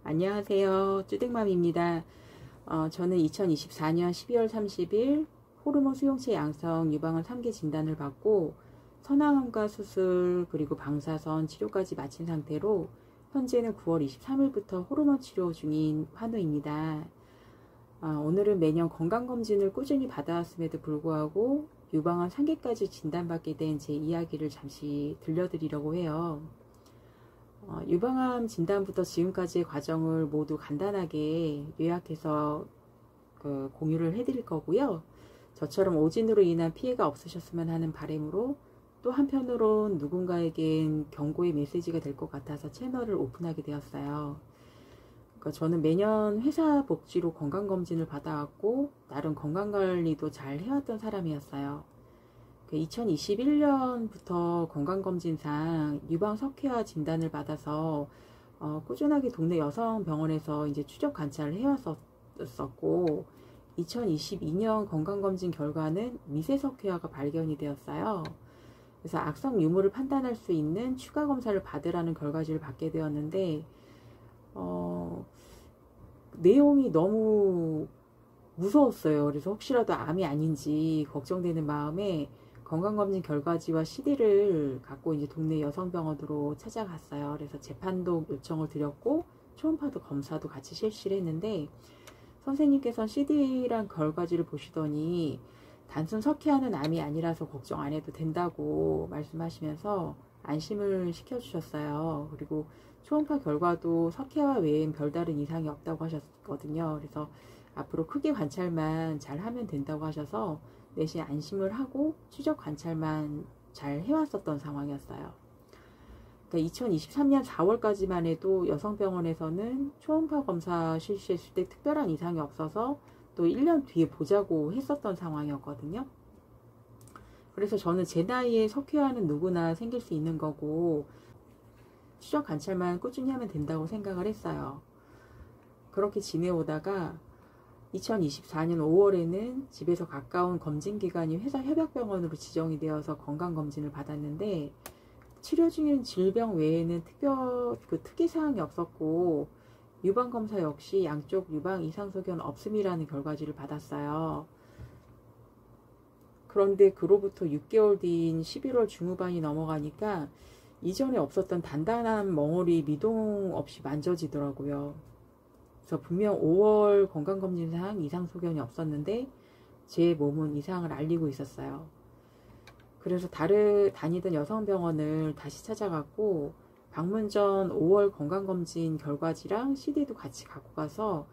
안녕하세요. 쭈댕맘입니다. 저는 2024년 12월 30일 호르몬 수용체 양성 유방암 3기 진단을 받고 선항암과 수술 그리고 방사선 치료까지 마친 상태로 현재는 9월 23일부터 호르몬 치료 중인 환우입니다. 오늘은 매년 건강검진을 꾸준히 받아왔음에도 불구하고 유방암 3기까지 진단받게 된 제 이야기를 잠시 들려드리려고 해요. 유방암 진단부터 지금까지의 과정을 모두 간단하게 요약해서 공유를 해드릴 거고요. 저처럼 오진으로 인한 피해가 없으셨으면 하는 바람으로 또 한편으론 누군가에겐 경고의 메시지가 될 것 같아서 채널을 오픈하게 되었어요. 저는 매년 회사 복지로 건강검진을 받아왔고 나름 건강관리도 잘 해왔던 사람이었어요. 2021년부터 건강검진상 유방석회화 진단을 받아서 꾸준하게 동네 여성병원에서 이제 추적 관찰을 해왔었고 2022년 건강검진 결과는 미세석회화가 발견이 되었어요. 그래서 악성 유무를 판단할 수 있는 추가 검사를 받으라는 결과지를 받게 되었는데 내용이 너무 무서웠어요. 그래서 혹시라도 암이 아닌지 걱정되는 마음에 건강검진 결과지와 CD를 갖고 이제 동네 여성병원으로 찾아갔어요. 그래서 재판도 요청을 드렸고 초음파도 검사도 같이 실시를 했는데 선생님께서는 CD랑 결과지를 보시더니 단순 석회화는 암이 아니라서 걱정 안 해도 된다고 말씀하시면서 안심을 시켜주셨어요. 그리고 초음파 결과도 석회화 외엔 별다른 이상이 없다고 하셨거든요. 그래서 앞으로 크기 관찰만 잘 하면 된다고 하셔서 내심 안심을 하고 추적 관찰만 잘 해왔었던 상황이었어요. 그러니까 2023년 4월까지만 해도 여성병원에서는 초음파 검사 실시했을 때 특별한 이상이 없어서 또 1년 뒤에 보자고 했었던 상황이었거든요. 그래서 저는 제 나이에 석회화는 누구나 생길 수 있는 거고 추적 관찰만 꾸준히 하면 된다고 생각을 했어요. 그렇게 지내오다가 2024년 5월에는 집에서 가까운 검진기관이 회사 협약병원으로 지정이 되어서 건강검진을 받았는데 치료 중인 질병 외에는 특이사항이 없었고 유방검사 역시 양쪽 유방 이상소견 없음이라는 결과지를 받았어요. 그런데 그로부터 6개월 뒤인 11월 중후반이 넘어가니까 이전에 없었던 단단한 멍울이 미동 없이 만져지더라고요. 그래서 분명 5월 건강검진상 이상소견이 없었는데 제 몸은 이상을 알리고 있었어요. 그래서 다니던 여성병원을 다시 찾아갔고 방문 전 5월 건강검진 결과지랑 CD도 같이 갖고 가서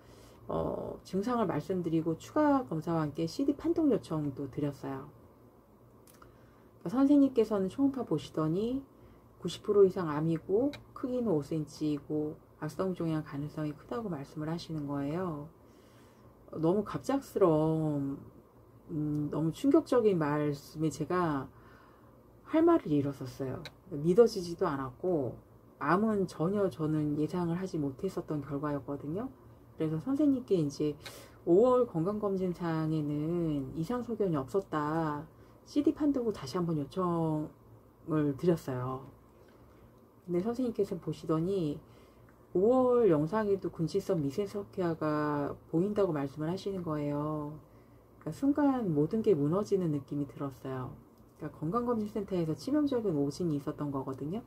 증상을 말씀드리고 추가 검사와 함께 CD 판독 요청도 드렸어요. 그러니까 선생님께서는 초음파 보시더니 90% 이상 암이고 크기는 5cm이고 악성종양 가능성이 크다고 말씀을 하시는 거예요. 너무 갑작스러운 너무 충격적인 말씀에 제가 할 말을 잃었었어요. 믿어지지도 않았고 암은 전혀 저는 예상을 하지 못했었던 결과였거든요. 그래서 선생님께 이제 5월 건강검진상에는 이상소견이 없었다. CD 판독을 다시 한번 요청을 드렸어요. 근데 선생님께서 보시더니 5월 영상에도 군침성 미세석회화가 보인다고 말씀을 하시는 거예요. 그러니까 순간 모든 게 무너지는 느낌이 들었어요. 그러니까 건강검진센터에서 치명적인 오진이 있었던 거거든요.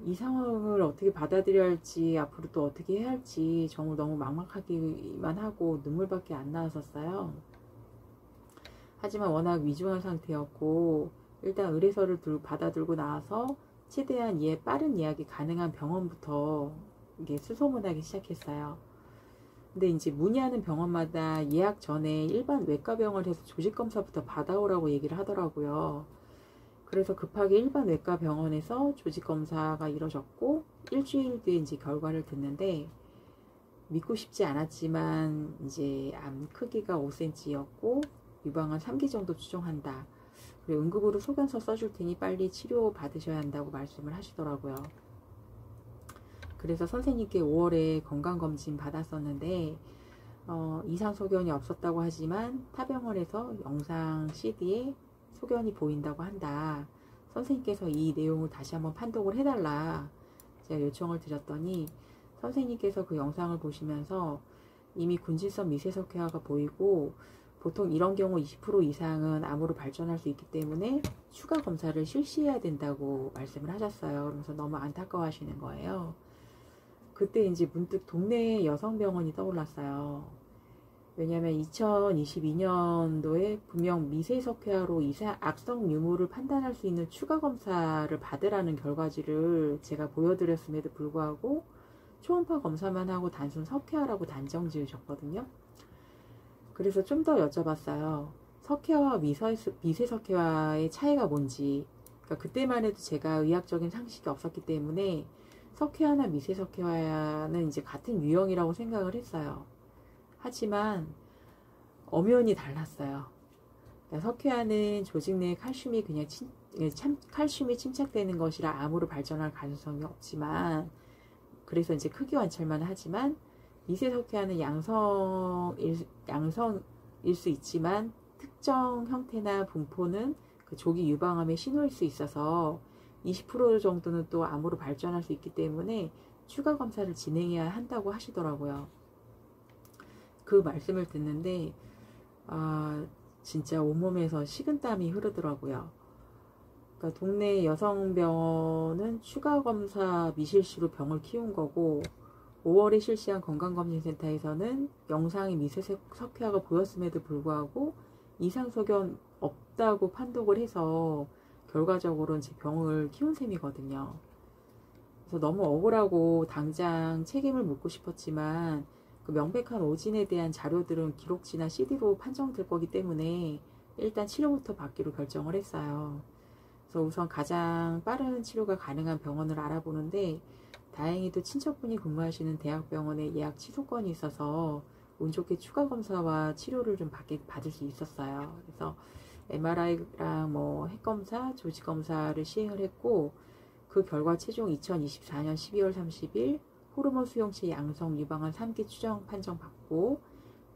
이 상황을 어떻게 받아들여야 할지 앞으로 또 어떻게 해야 할지 정말 너무 막막하기만 하고 눈물밖에 안 나왔었어요. 하지만 워낙 위중한 상태였고 일단 의뢰서를 받아들고 나와서 최대한 빠른 예약이 가능한 병원부터 이게 수소문하기 시작했어요. 근데 이제 문의하는 병원마다 예약 전에 일반 외과병원을 해서 조직검사부터 받아오라고 얘기를 하더라고요. 그래서 급하게 일반 외과병원에서 조직검사가 이루어졌고 일주일 뒤에 이제 결과를 듣는데 믿고 싶지 않았지만 이제 암 크기가 5cm였고 유방암 3기 정도 추정한다. 그리고 응급으로 소견서 써줄 테니 빨리 치료 받으셔야 한다고 말씀을 하시더라고요. 그래서 선생님께 5월에 건강검진 받았었는데 이상 소견이 없었다고 하지만 타 병원에서 영상 CD에 소견이 보인다고 한다. 선생님께서 이 내용을 다시 한번 판독을 해달라. 제가 요청을 드렸더니 선생님께서 그 영상을 보시면서 이미 군진성 미세석회화가 보이고 보통 이런 경우 20% 이상은 암으로 발전할 수 있기 때문에 추가 검사를 실시해야 된다고 말씀을 하셨어요. 그래서 너무 안타까워 하시는 거예요. 그때 이제 문득 동네 여성병원이 떠올랐어요. 왜냐하면 2022년도에 분명 미세석회화로 악성 유무를 판단할 수 있는 추가 검사를 받으라는 결과지를 제가 보여드렸음에도 불구하고 초음파 검사만 하고 단순 석회화라고 단정 지으셨거든요. 그래서 좀 더 여쭤봤어요. 석회화와 미세석회화의 차이가 뭔지. 그러니까 그때만 해도 제가 의학적인 상식이 없었기 때문에 석회화나 미세석회화는 이제 같은 유형이라고 생각을 했어요. 하지만 엄연히 달랐어요. 그러니까 석회화는 조직 내에 칼슘이 칼슘이 침착되는 것이라 암으로 발전할 가능성이 없지만, 그래서 이제 크기 관찰만 하지만, 미세석회화는 양성일 수 있지만 특정 형태나 분포는 그 조기 유방암의 신호일 수 있어서 20% 정도는 또 암으로 발전할 수 있기 때문에 추가 검사를 진행해야 한다고 하시더라고요. 그 말씀을 듣는데 진짜 온몸에서 식은땀이 흐르더라고요. 그러니까 동네 여성병원은 추가 검사 미실시로 병을 키운 거고, 5월에 실시한 건강검진센터에서는 영상이 미세석회화가 보였음에도 불구하고 이상소견 없다고 판독을 해서 결과적으로는 제 병을 키운 셈이거든요. 그래서 너무 억울하고 당장 책임을 묻고 싶었지만 그 명백한 오진에 대한 자료들은 기록지나 CD로 판정될 거기 때문에 일단 치료부터 받기로 결정을 했어요. 그래서 우선 가장 빠른 치료가 가능한 병원을 알아보는데, 다행히도 친척분이 근무하시는 대학병원에 예약 취소권이 있어서 운 좋게 추가 검사와 치료를 좀 받을 수 있었어요. 그래서 MRI랑 핵검사, 조직검사를 시행을 했고, 그 결과 최종 2024년 12월 30일 호르몬 수용체 양성 유방암 3기 추정 판정 받고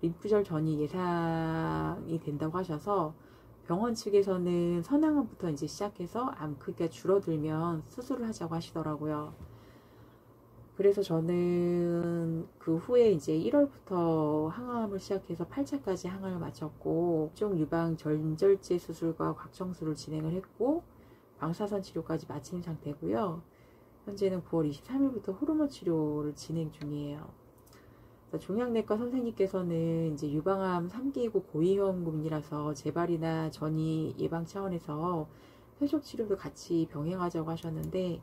림프절 전이 예상이 된다고 하셔서, 병원 측에서는 선항암부터 이제 시작해서 암 크기가 줄어들면 수술을 하자고 하시더라고요. 그래서 저는 그 후에 이제 1월부터 항암을 시작해서 8차까지 항암을 마쳤고, 종 유방 전절제 수술과 곽청술을 진행을 했고, 방사선 치료까지 마친 상태고요. 현재는 9월 23일부터 호르몬 치료를 진행 중이에요. 종양내과 선생님께서는 이제 유방암 3기이고 고위험군이라서 재발이나 전이 예방 차원에서 표적 치료도 같이 병행하자고 하셨는데,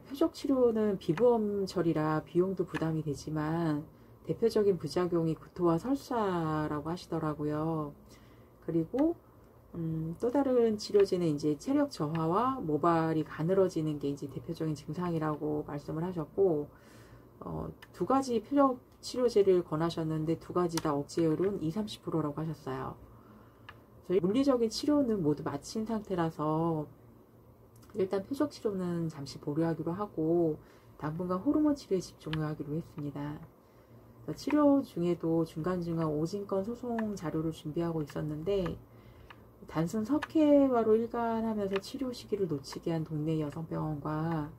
표적 치료는 비보험처리라 비용도 부담이 되지만 대표적인 부작용이 구토와 설사라고 하시더라고요. 그리고 또 다른 치료제는 이제 체력 저하와 모발이 가늘어지는 게 이제 대표적인 증상이라고 말씀을 하셨고, 두 가지 표적 치료제를 권하셨는데 두 가지 다 억제율은 20-30%라고 하셨어요. 그래서 물리적인 치료는 모두 마친 상태라서 일단 표적 치료는 잠시 보류하기로 하고 당분간 호르몬 치료에 집중하기로 했습니다. 치료 중에도 중간중간 오진권 소송 자료를 준비하고 있었는데, 단순 석회화로 일관하면서 치료 시기를 놓치게 한 동네 여성병원과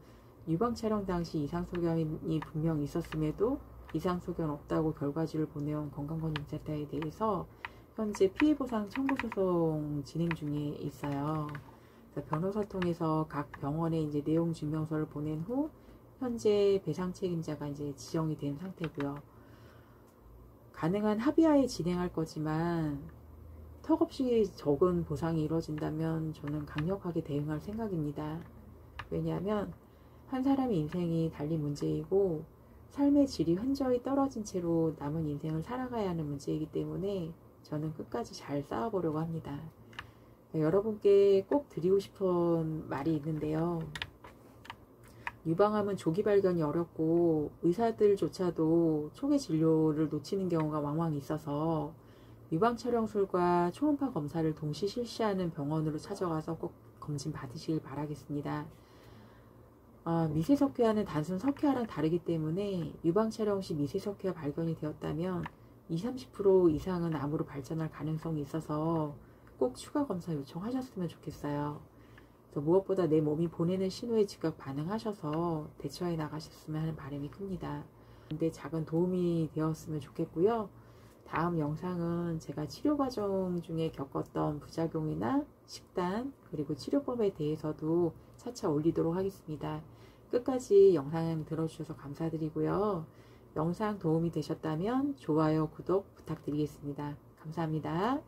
유방 촬영 당시 이상소견이 분명 있었음에도 이상소견 없다고 결과지를 보내온 건강검진센터에 대해서 현재 피해보상 청구 소송 진행 중에 있어요. 변호사 통해서 각 병원에 이제 내용 증명서를 보낸 후 현재 배상 책임자가 이제 지정이 된 상태고요. 가능한 합의하에 진행할 거지만 턱없이 적은 보상이 이루어진다면 저는 강력하게 대응할 생각입니다. 왜냐하면 한 사람의 인생이 달린 문제이고 삶의 질이 현저히 떨어진 채로 남은 인생을 살아가야 하는 문제이기 때문에 저는 끝까지 잘 싸워보려고 합니다. 여러분께 꼭 드리고 싶은 말이 있는데요. 유방암은 조기 발견이 어렵고 의사들조차도 초기 진료를 놓치는 경우가 왕왕 있어서 유방 촬영술과 초음파 검사를 동시 실시하는 병원으로 찾아가서 꼭 검진 받으시길 바라겠습니다. 미세석회화는 단순 석회화랑 다르기 때문에 유방 촬영 시 미세석회화 발견이 되었다면 20-30% 이상은 암으로 발전할 가능성이 있어서 꼭 추가 검사 요청하셨으면 좋겠어요. 그래서 무엇보다 내 몸이 보내는 신호에 즉각 반응하셔서 대처해 나가셨으면 하는 바람이 큽니다. 근데 작은 도움이 되었으면 좋겠고요. 다음 영상은 제가 치료 과정 중에 겪었던 부작용이나 식단 그리고 치료법에 대해서도 차차 올리도록 하겠습니다. 끝까지 영상 들어주셔서 감사드리고요. 영상 도움이 되셨다면 좋아요, 구독 부탁드리겠습니다. 감사합니다.